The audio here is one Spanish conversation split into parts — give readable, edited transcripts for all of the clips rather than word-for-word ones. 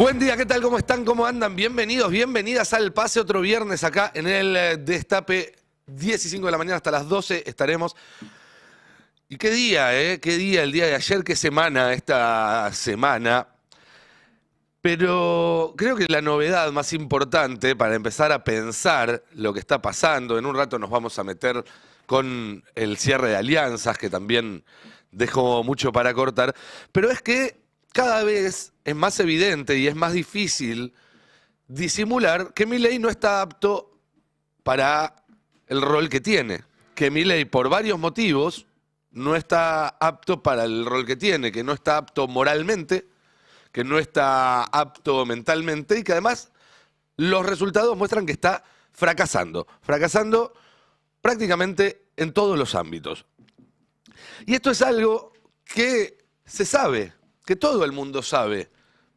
Buen día, ¿qué tal? ¿Cómo están? ¿Cómo andan? Bienvenidos, bienvenidas al Pase otro viernes acá en el Destape. 10 y 5 de la mañana hasta las 12 estaremos. Y qué día, ¿eh? Qué día el día de ayer, qué semana esta semana. Pero creo que la novedad más importante para empezar a pensar lo que está pasando, en un rato nos vamos a meter con el cierre de alianzas, que también dejó mucho para cortar, pero es que cada vez es más evidente y es más difícil disimular que Milei no está apto para el rol que tiene, que Milei por varios motivos no está apto para el rol que tiene, que no está apto moralmente, que no está apto mentalmente y que además los resultados muestran que está fracasando prácticamente en todos los ámbitos. Y esto es algo que se sabe, que todo el mundo sabe,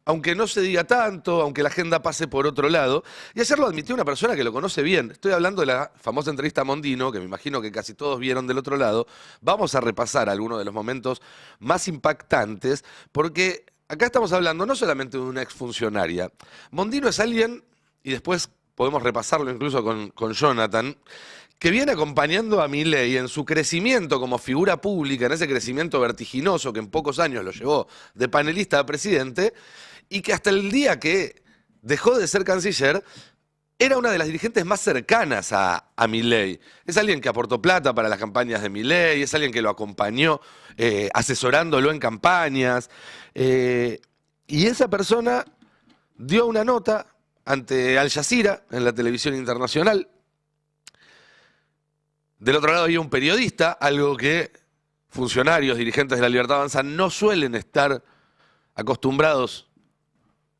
aunque no se diga tanto, aunque la agenda pase por otro lado. Y ayer lo admitió una persona que lo conoce bien. Estoy hablando de la famosa entrevista a Mondino, que me imagino que casi todos vieron del otro lado. Vamos a repasar algunos de los momentos más impactantes, porque acá estamos hablando no solamente de una exfuncionaria. Mondino es alguien, y después podemos repasarlo incluso con Jonathan, que viene acompañando a Milei en su crecimiento como figura pública, en ese crecimiento vertiginoso que en pocos años lo llevó de panelista a presidente, y que hasta el día que dejó de ser canciller, era una de las dirigentes más cercanas a Milei. Es alguien que aportó plata para las campañas de Milei, es alguien que lo acompañó asesorándolo en campañas. Y esa persona dio una nota ante Al Jazeera en la televisión internacional. Del otro lado había un periodista, algo que funcionarios, dirigentes de la Libertad Avanza no suelen estar acostumbrados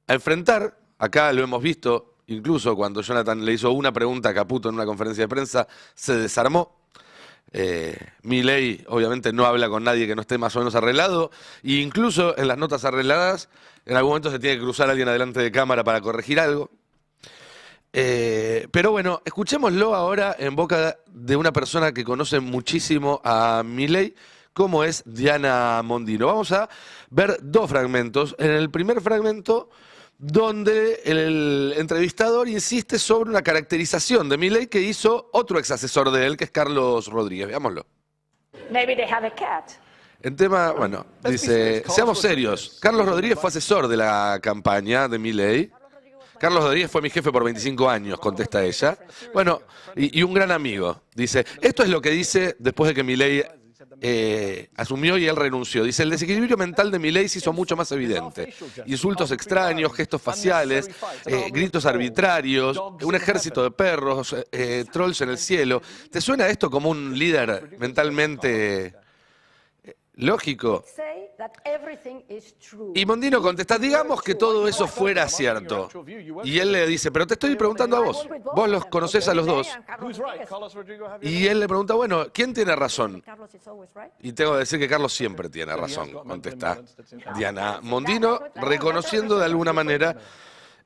a enfrentar. Acá lo hemos visto, incluso cuando Jonathan le hizo una pregunta a Caputo en una conferencia de prensa, se desarmó. Milei obviamente no habla con nadie que no esté más o menos arreglado, e incluso en las notas arregladas, en algún momento se tiene que cruzar alguien adelante de cámara para corregir algo. Pero bueno, escuchémoslo ahora en boca de una persona que conoce muchísimo a Milei, como es Diana Mondino. Vamos a ver dos fragmentos. En el primer fragmento, donde el entrevistador insiste sobre una caracterización de Milei que hizo otro ex asesor de él, que es Carlos Rodríguez. Veámoslo. Maybe they have a cat. En tema, bueno, dice, seamos serios. Carlos Rodríguez fue asesor de la campaña de Milei. Carlos Rodríguez fue mi jefe por 25 años, contesta ella. Bueno, y un gran amigo. Dice, esto es lo que dice después de que Milei asumió y él renunció. Dice, el desequilibrio mental de Milei se hizo mucho más evidente. Insultos extraños, gestos faciales, gritos arbitrarios, un ejército de perros, trolls en el cielo. ¿Te suena esto como un líder mentalmente lógico? Y Mondino contesta, digamos que todo eso fuera cierto. Y él le dice, pero te estoy preguntando a vos. Vos los conocés a los dos. Y él le pregunta, bueno, ¿quién tiene razón? Y tengo que decir que Carlos siempre tiene razón, contesta Diana Mondino, reconociendo de alguna manera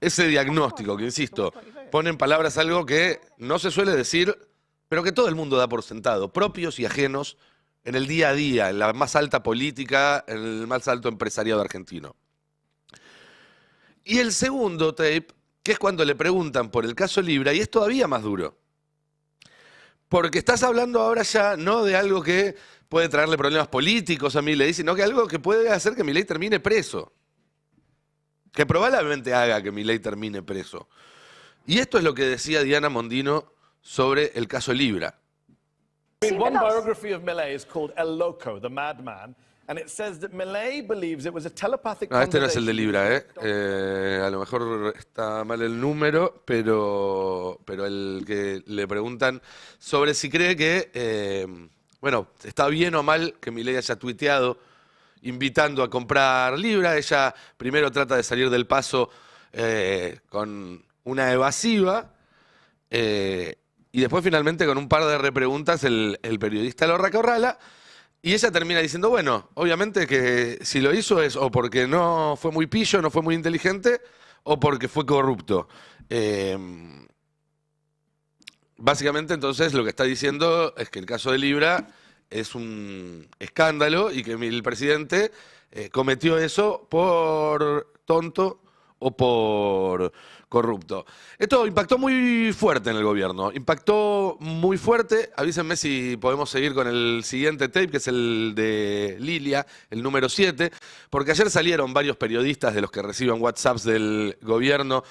ese diagnóstico, que insisto, pone en palabras algo que no se suele decir, pero que todo el mundo da por sentado, propios y ajenos, en el día a día, en la más alta política, en el más alto empresariado argentino. Y el segundo tape, que es cuando le preguntan por el caso Libra, y es todavía más duro. Porque estás hablando ahora ya no de algo que puede traerle problemas políticos a Milei, sino que algo que puede hacer que Milei termine preso. Que probablemente haga que Milei termine preso. Y esto es lo que decía Diana Mondino sobre el caso Libra. One biography of Milei is called El Loco, the Madman, and it says that Milei believes it was a telepathic No, este no es el de conversation. Libra, a lo mejor está mal el número, pero el que le preguntan sobre si cree que, bueno, está bien o mal que Milei haya tuiteado invitando a comprar Libra. Ella primero trata de salir del paso con una evasiva, y después finalmente con un par de repreguntas el periodista lo recorrala y ella termina diciendo, bueno, obviamente que si lo hizo es o porque no fue muy pillo, no fue muy inteligente, o porque fue corrupto. Básicamente entonces lo que está diciendo es que el caso de Libra es un escándalo y que el presidente cometió eso por tonto o por corrupto. Esto impactó muy fuerte en el gobierno, impactó muy fuerte. Avísenme si podemos seguir con el siguiente tape, que es el de Lilia, el número 7, porque ayer salieron varios periodistas de los que reciben WhatsApps del gobierno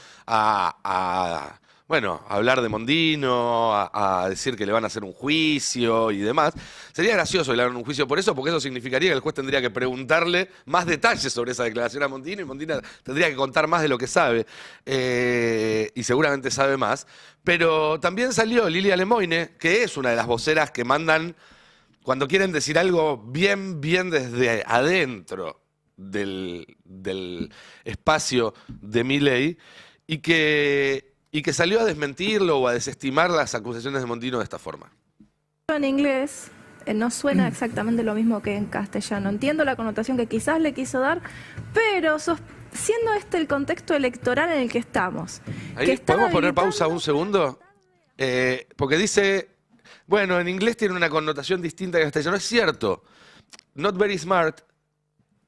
bueno, a hablar de Mondino, a decir que le van a hacer un juicio y demás. Sería gracioso que le hagan un juicio por eso, porque eso significaría que el juez tendría que preguntarle más detalles sobre esa declaración a Mondino y Mondino tendría que contar más de lo que sabe. Y seguramente sabe más. Pero también salió Lilia Lemoine, que es una de las voceras que mandan cuando quieren decir algo bien desde adentro del espacio de Milei y que salió a desmentirlo o a desestimar las acusaciones de Mondino de esta forma. En inglés no suena exactamente lo mismo que en castellano. Entiendo la connotación que quizás le quiso dar, pero siendo este el contexto electoral en el que estamos. Ahí, ¿podemos poner pausa un segundo? Porque dice, bueno, en inglés tiene una connotación distinta que en castellano. Es cierto, not very smart.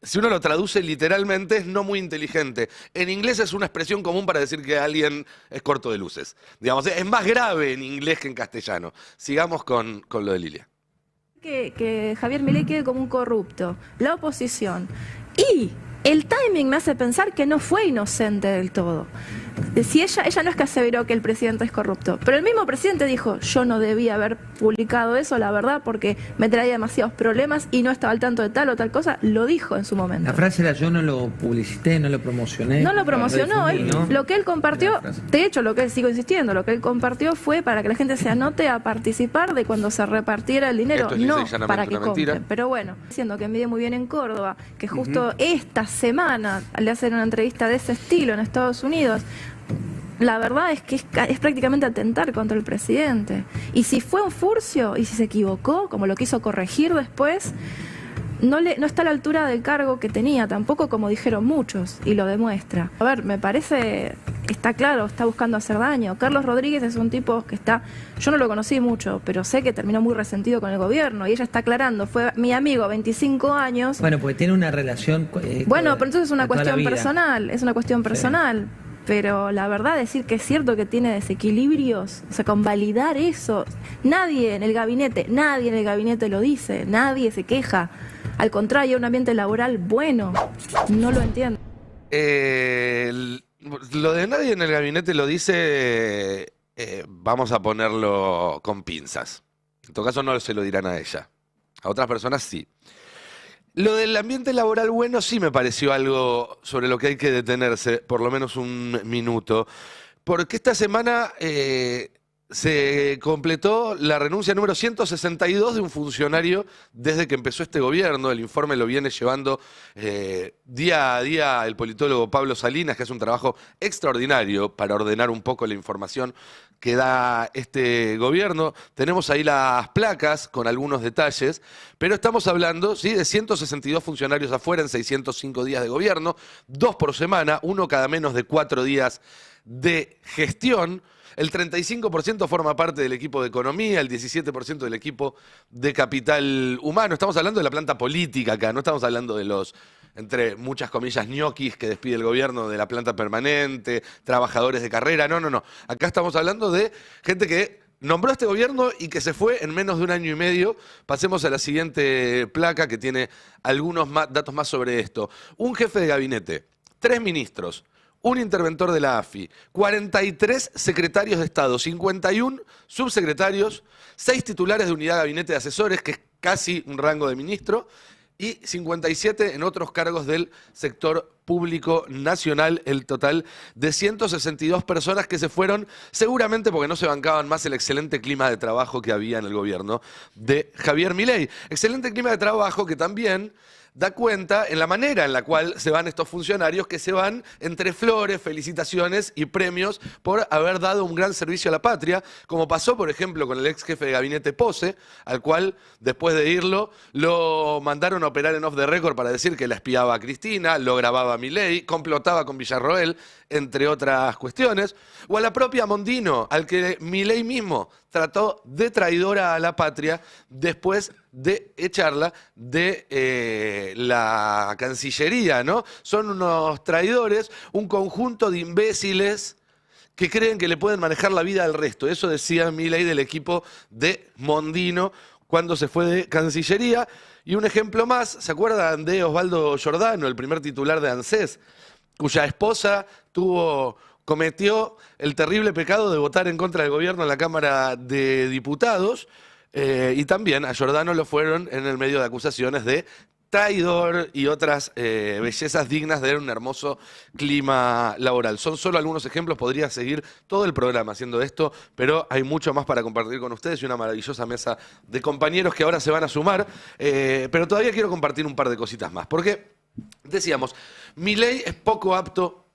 Si uno lo traduce literalmente, es no muy inteligente. En inglés es una expresión común para decir que alguien es corto de luces. Digamos, es más grave en inglés que en castellano. Sigamos con lo de Lilia. Que Javier Milei quede como un corrupto, la oposición. Y el timing me hace pensar que no fue inocente del todo. Si ella no es que aseveró que el presidente es corrupto, pero el mismo presidente dijo, yo no debía haber publicado eso, la verdad, porque me traía demasiados problemas y no estaba al tanto de tal o tal cosa, lo dijo en su momento. La frase era, yo no lo publicité, no lo promocioné. No lo promocionó, ¿no? Lo que él compartió, de hecho, lo que él sigo insistiendo, lo que él compartió fue para que la gente se anote a participar de cuando se repartiera el dinero, Esto es no lisa y para que llanamente una compren. Pero bueno, diciendo que mide muy bien en Córdoba, que justo esta semana le hacen una entrevista de ese estilo en Estados Unidos. La verdad es que es prácticamente atentar contra el presidente. Y si fue un furcio, y si se equivocó, como lo quiso corregir después, no está a la altura del cargo que tenía, tampoco como dijeron muchos, y lo demuestra. A ver, me parece, está claro, está buscando hacer daño. Carlos Rodríguez es un tipo que yo no lo conocí mucho, pero sé que terminó muy resentido con el gobierno, y ella está aclarando, fue mi amigo 25 años. Bueno, porque tiene una relación bueno, pero entonces es una de toda la cuestión vida. personal, es una cuestión personal. Sí. Pero la verdad, decir que es cierto que tiene desequilibrios, o sea, convalidar eso, nadie en el gabinete lo dice, nadie se queja. Al contrario, un ambiente laboral bueno, no lo entiendo. Lo de nadie en el gabinete lo dice, vamos a ponerlo con pinzas. En todo caso no se lo dirán a ella, a otras personas sí. Lo del ambiente laboral bueno sí me pareció algo sobre lo que hay que detenerse, por lo menos un minuto, porque esta semana se completó la renuncia número 162 de un funcionario desde que empezó este gobierno. El informe lo viene llevando día a día el politólogo Pablo Salinas, que hace un trabajo extraordinario para ordenar un poco la información que da este gobierno. Tenemos ahí las placas con algunos detalles, pero estamos hablando, ¿sí?, de 162 funcionarios afuera en 605 días de gobierno, 2 por semana, uno cada menos de 4 días de gestión. El 35% forma parte del equipo de economía, el 17% del equipo de capital humano. Estamos hablando de la planta política acá, no estamos hablando de los, entre muchas comillas, ñoquis que despide el gobierno de la planta permanente, trabajadores de carrera. No. Acá estamos hablando de gente que nombró este gobierno y que se fue en menos de 1 año y medio. Pasemos a la siguiente placa que tiene algunos datos más sobre esto. Un jefe de gabinete, 3 ministros, un interventor de la AFI, 43 secretarios de Estado, 51 subsecretarios, 6 titulares de unidad de gabinete de asesores, que es casi un rango de ministro, y 57 en otros cargos del sector público nacional, el total de 162 personas que se fueron seguramente porque no se bancaban más el excelente clima de trabajo que había en el gobierno de Javier Milei. Excelente clima de trabajo que también da cuenta en la manera en la cual se van estos funcionarios, que se van entre flores, felicitaciones y premios por haber dado un gran servicio a la patria, como pasó, por ejemplo, con el ex jefe de gabinete Pose, al cual, después de irlo, lo mandaron a operar en off the record para decir que la espiaba a Cristina, lo grababa a Milei, complotaba con Villarroel, entre otras cuestiones, o a la propia Mondino, al que Milei mismo trató de traidora a la patria después de echarla de la Cancillería, ¿no? Son unos traidores, un conjunto de imbéciles que creen que le pueden manejar la vida al resto. Eso decía Milei del equipo de Mondino cuando se fue de Cancillería. Y un ejemplo más, ¿se acuerdan de Osvaldo Giordano, el primer titular de ANSES, cuya esposa cometió el terrible pecado de votar en contra del gobierno en la Cámara de Diputados? Y también a Giordano lo fueron en el medio de acusaciones de traidor y otras bellezas dignas de un hermoso clima laboral. Son solo algunos ejemplos, podría seguir todo el programa haciendo esto, pero hay mucho más para compartir con ustedes y una maravillosa mesa de compañeros que ahora se van a sumar. Pero todavía quiero compartir un par de cositas más, porque decíamos, Milei es poco apto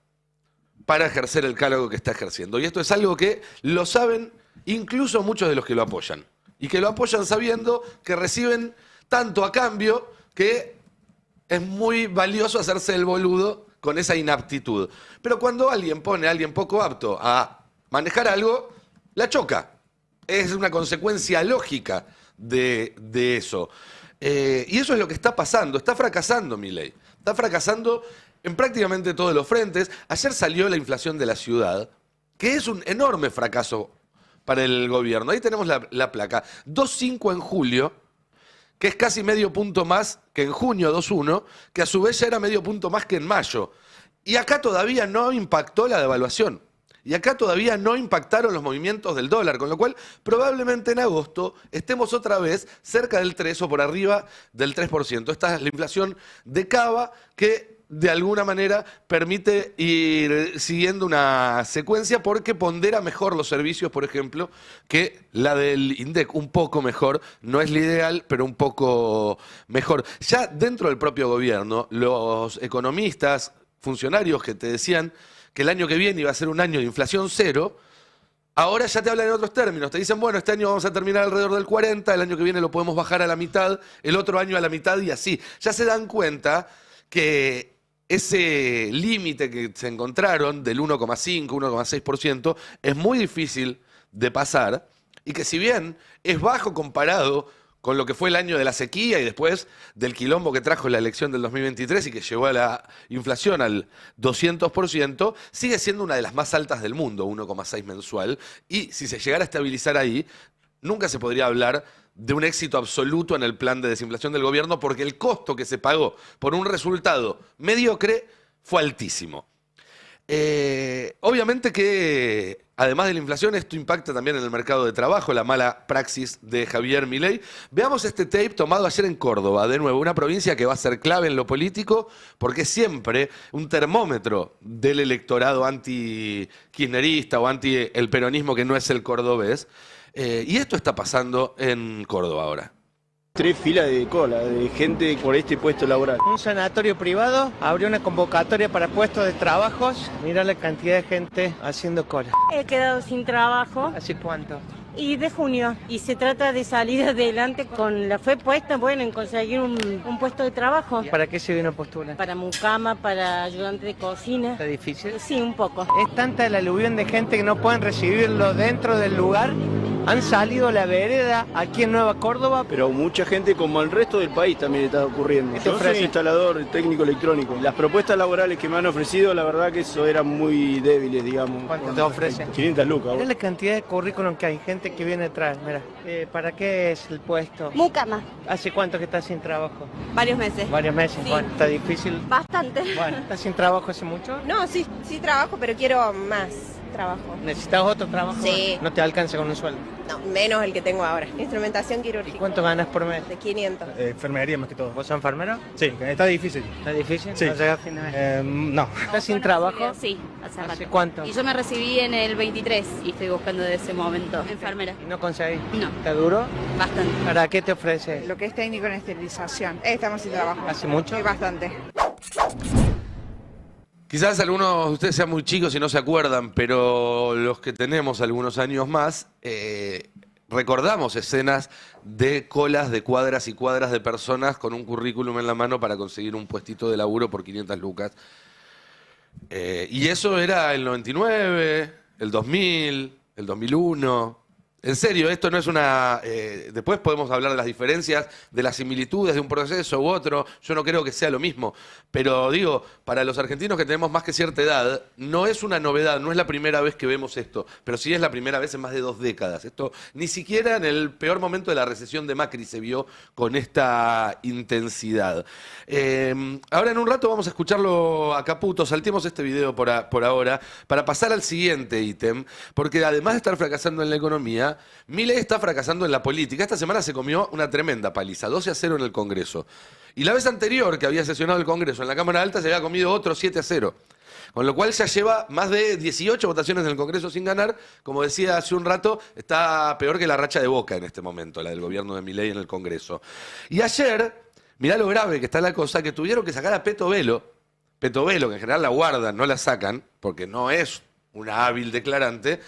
para ejercer el cargo que está ejerciendo. Y esto es algo que lo saben incluso muchos de los que lo apoyan. Y que lo apoyan sabiendo que reciben tanto a cambio que es muy valioso hacerse el boludo con esa inaptitud. Pero cuando alguien pone a alguien poco apto a manejar algo, la choca. Es una consecuencia lógica de eso. Y eso es lo que está pasando. Está fracasando Milei. Está fracasando en prácticamente todos los frentes. Ayer salió la inflación de la ciudad, que es un enorme fracaso para el gobierno. Ahí tenemos la placa. 2,5 en julio, que es casi medio punto más que en junio, 2,1, que a su vez ya era medio punto más que en mayo. Y acá todavía no impactó la devaluación. Y acá todavía no impactaron los movimientos del dólar, con lo cual probablemente en agosto estemos otra vez cerca del 3 o por arriba del 3%. Esta es la inflación de Cava que de alguna manera permite ir siguiendo una secuencia porque pondera mejor los servicios, por ejemplo, que la del INDEC. Un poco mejor, no es la ideal, pero un poco mejor. Ya dentro del propio gobierno, los economistas, funcionarios que te decían que el año que viene iba a ser un año de inflación cero, ahora ya te hablan en otros términos. Te dicen, bueno, este año vamos a terminar alrededor del 40, el año que viene lo podemos bajar a la mitad, el otro año a la mitad y así. Ya se dan cuenta que ese límite que se encontraron del 1,5, 1,6% es muy difícil de pasar y que si bien es bajo comparado con lo que fue el año de la sequía y después del quilombo que trajo la elección del 2023 y que llevó a la inflación al 200%, sigue siendo una de las más altas del mundo, 1,6 mensual, y si se llegara a estabilizar ahí, nunca se podría hablar de un éxito absoluto en el plan de desinflación del gobierno porque el costo que se pagó por un resultado mediocre fue altísimo. Obviamente que, además de la inflación, esto impacta también en el mercado de trabajo, la mala praxis de Javier Milei. Veamos este tape tomado ayer en Córdoba, de nuevo, una provincia que va a ser clave en lo político porque es siempre un termómetro del electorado anti-kirchnerista o anti el peronismo que no es el cordobés. Y esto está pasando en Córdoba ahora. 3 filas de cola de gente por este puesto laboral. Un sanatorio privado abrió una convocatoria para puestos de trabajos. Mira la cantidad de gente haciendo cola. He quedado sin trabajo. ¿Hace cuánto? Y de junio. Y se trata de salir adelante con la fe puesta, bueno, en conseguir un puesto de trabajo. ¿Para qué se vino a postular? Para mucama, para ayudante de cocina. ¿Está difícil? Sí, un poco. Es tanta la aluvión de gente que no pueden recibirlo dentro del lugar. Han salido a la vereda aquí en Nueva Córdoba. Pero mucha gente, como el resto del país, también está ocurriendo. Yo soy instalador técnico electrónico. Las propuestas laborales que me han ofrecido, la verdad que eso eran muy débiles, digamos. ¿Cuánto te ofrecen? 500 lucas. Mira la cantidad de currículum que hay, gente que viene atrás, mira. ¿Para qué es el puesto? Mucama. ¿Hace cuánto que estás sin trabajo? Varios meses. Varios meses. Sí. Bueno, está difícil. Bastante. Bueno, ¿estás sin trabajo hace mucho? No, sí trabajo, pero quiero más trabajo. ¿Necesitas otro trabajo? Sí. ¿No te alcanza con un sueldo? No, menos el que tengo ahora. Instrumentación ¿Y quirúrgica. cuánto ganas por mes? De 500. Enfermería más que todo. ¿Vos sos enfermero? Sí, está difícil. ¿Está difícil? Sí. ¿No llegas a fin de mes? No. ¿Estás sin trabajo? Sí, hace ¿Hace rato. cuánto? Y yo me recibí en el 23 y estoy buscando de ese momento enfermera. ¿Y no conseguís? No. ¿Está duro? Bastante. ¿Para qué te ofrece? Lo que es técnico en esterilización. Estamos sin trabajo. ¿Hace mucho? Sí, bastante. Quizás algunos de ustedes sean muy chicos y no se acuerdan, pero los que tenemos algunos años más, recordamos escenas de colas de cuadras y cuadras de personas con un currículum en la mano para conseguir un puestito de laburo por 500 lucas. Y eso era el 99, el 2000, el 2001, En serio, esto no es una... después podemos hablar de las diferencias, de las similitudes de un proceso u otro. Yo no creo que sea lo mismo. Pero digo, para los argentinos que tenemos más que cierta edad, no es una novedad, no es la primera vez que vemos esto. Pero sí es la primera vez en más de 2 décadas. Esto ni siquiera en el peor momento de la recesión de Macri se vio con esta intensidad. Ahora en un rato vamos a escucharlo a Caputo. Saltemos este video por ahora para pasar al siguiente ítem. Porque además de estar fracasando en la economía, Milei está fracasando en la política. Esta semana se comió una tremenda paliza, 12-0 en el Congreso. Y la vez anterior que había sesionado el Congreso en la Cámara Alta se había comido otro 7-0. Con lo cual ya lleva más de 18 votaciones en el Congreso sin ganar. Como decía hace un rato, está peor que la racha de Boca en este momento, la del gobierno de Milei en el Congreso. Y ayer, mirá lo grave que está la cosa, que tuvieron que sacar a Peto Velo, que en general la guardan, no la sacan, porque no es una hábil declarante,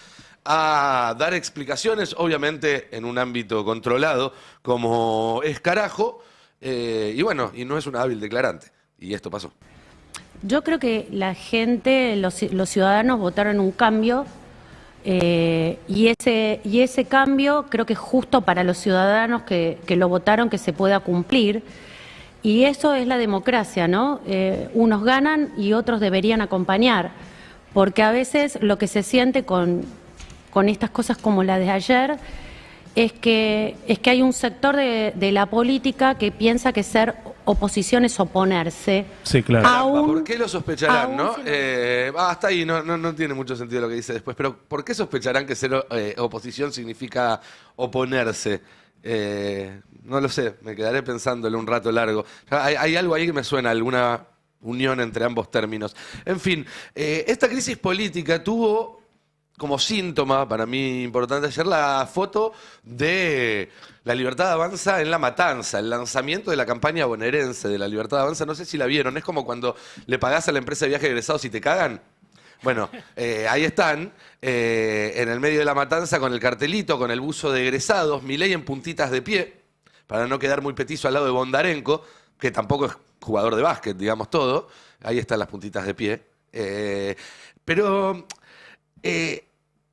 a dar explicaciones, obviamente en un ámbito controlado, como es Carajo, y bueno, y no es una hábil declarante. Y esto pasó. Yo creo que la gente, los ciudadanos votaron un cambio, y ese cambio creo que es justo para los ciudadanos que lo votaron que se pueda cumplir. Y eso es la democracia, ¿no? Unos ganan y otros deberían acompañar, porque a veces lo que se siente con estas cosas como la de ayer es que hay un sector de la política que piensa que ser oposición es oponerse. Sí, claro. ¿Por qué lo sospecharán, no? Hasta ahí no tiene mucho sentido lo que dice después, pero ¿por qué sospecharán que ser oposición significa oponerse? No lo sé, me quedaré pensándolo un rato largo. Hay algo ahí que me suena, alguna unión entre ambos términos. En fin, esta crisis política tuvo como síntoma, para mí importante ayer, la foto de La Libertad Avanza en La Matanza, el lanzamiento de la campaña bonaerense de La Libertad Avanza. No sé si la vieron, es como cuando le pagás a la empresa de viaje de egresados y te cagan. Bueno, ahí están, en el medio de La Matanza, con el cartelito, con el buzo de egresados, Milei en puntitas de pie, para no quedar muy petizo al lado de Bondarenko, que tampoco es jugador de básquet, digamos todo. Ahí están las puntitas de pie. Pero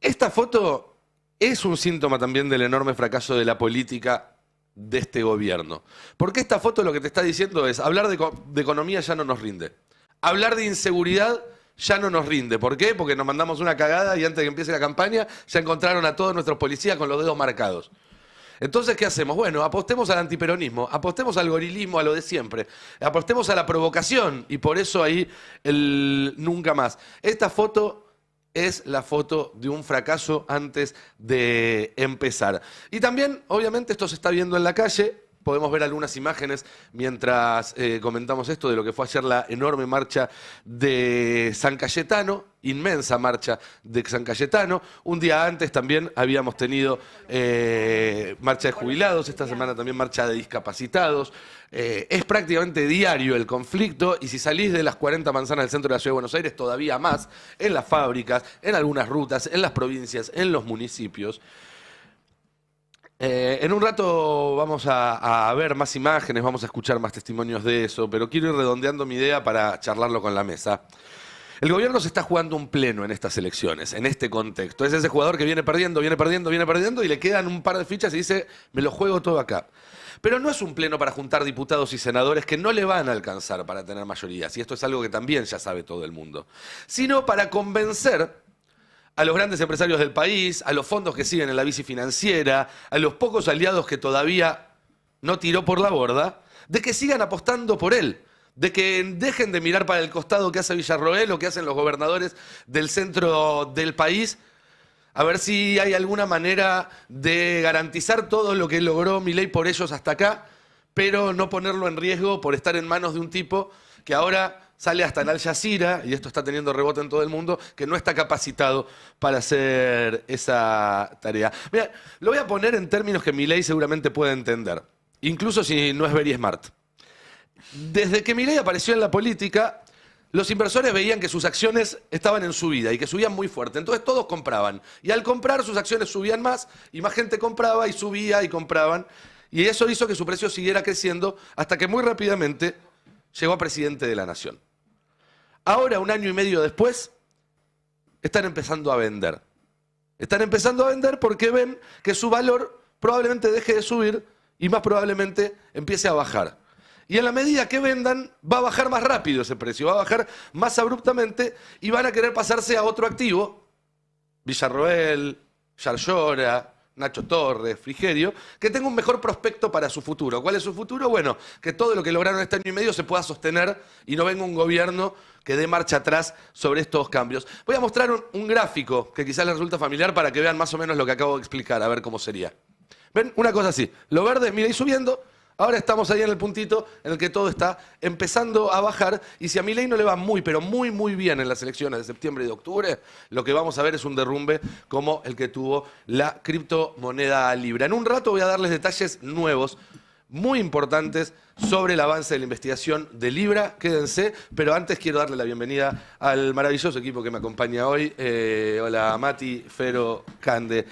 esta foto es un síntoma también del enorme fracaso de la política de este gobierno. Porque esta foto lo que te está diciendo es, hablar de economía ya no nos rinde. Hablar de inseguridad ya no nos rinde. ¿Por qué? Porque nos mandamos una cagada y antes de que empiece la campaña ya encontraron a todos nuestros policías con los dedos marcados. Entonces, ¿qué hacemos? Bueno, apostemos al antiperonismo, apostemos al gorilismo, a lo de siempre, apostemos a la provocación y por eso ahí el nunca más. Esta foto es la foto de un fracaso antes de empezar. Y también, obviamente, esto se está viendo en la calle. Podemos ver algunas imágenes mientras comentamos esto de lo que fue ayer la enorme marcha de San Cayetano, inmensa marcha de San Cayetano. Un día antes también habíamos tenido marcha de jubilados, esta semana también marcha de discapacitados. Es prácticamente diario el conflicto y si salís de las 40 manzanas del centro de la Ciudad de Buenos Aires, todavía más, en las fábricas, en algunas rutas, en las provincias, en los municipios. En un rato vamos a ver más imágenes, vamos a escuchar más testimonios de eso, pero quiero ir redondeando mi idea para charlarlo con la mesa. El gobierno se está jugando un pleno en estas elecciones, en este contexto. Es ese jugador que viene perdiendo y le quedan un par de fichas y dice, me lo juego todo acá. Pero no es un pleno para juntar diputados y senadores que no le van a alcanzar para tener mayorías, y esto es algo que también ya sabe todo el mundo, sino para convencer a los grandes empresarios del país, a los fondos que siguen en la bici financiera, a los pocos aliados que todavía no tiró por la borda, de que sigan apostando por él, de que dejen de mirar para el costado que hace Villarroel o que hacen los gobernadores del centro del país, a ver si hay alguna manera de garantizar todo lo que logró Milei por ellos hasta acá, pero no ponerlo en riesgo por estar en manos de un tipo que ahora sale hasta en Al Jazeera, y esto está teniendo rebote en todo el mundo, que no está capacitado para hacer esa tarea. Mira, lo voy a poner en términos que Milei seguramente puede entender, incluso si no es very smart. Desde que Milei apareció en la política, los inversores veían que sus acciones estaban en subida y que subían muy fuerte. Entonces todos compraban. Y al comprar sus acciones subían más y más gente compraba y subía y compraban. Y eso hizo que su precio siguiera creciendo hasta que muy rápidamente llegó a presidente de la Nación. Ahora, 1 año y medio después, están empezando a vender. Están empezando a vender porque ven que su valor probablemente deje de subir y más probablemente empiece a bajar. Y en la medida que vendan, va a bajar más rápido ese precio, va a bajar más abruptamente y van a querer pasarse a otro activo, Villarroel, Yarlora, Nacho Torres, Frigerio, que tenga un mejor prospecto para su futuro. ¿Cuál es su futuro? Bueno, que todo lo que lograron este año y medio se pueda sostener y no venga un gobierno que dé marcha atrás sobre estos cambios. Voy a mostrar un gráfico que quizás les resulta familiar para que vean más o menos lo que acabo de explicar, a ver cómo sería. ¿Ven? Una cosa así. Lo verde, mira, y subiendo. Ahora estamos ahí en el puntito en el que todo está empezando a bajar. Y si a Milei no le va muy, pero muy, muy bien en las elecciones de septiembre y de octubre, lo que vamos a ver es un derrumbe como el que tuvo la criptomoneda Libra. En un rato voy a darles detalles nuevos, muy importantes, sobre el avance de la investigación de Libra. Quédense, pero antes quiero darle la bienvenida al maravilloso equipo que me acompaña hoy. Hola, Mati, Fero, Cande.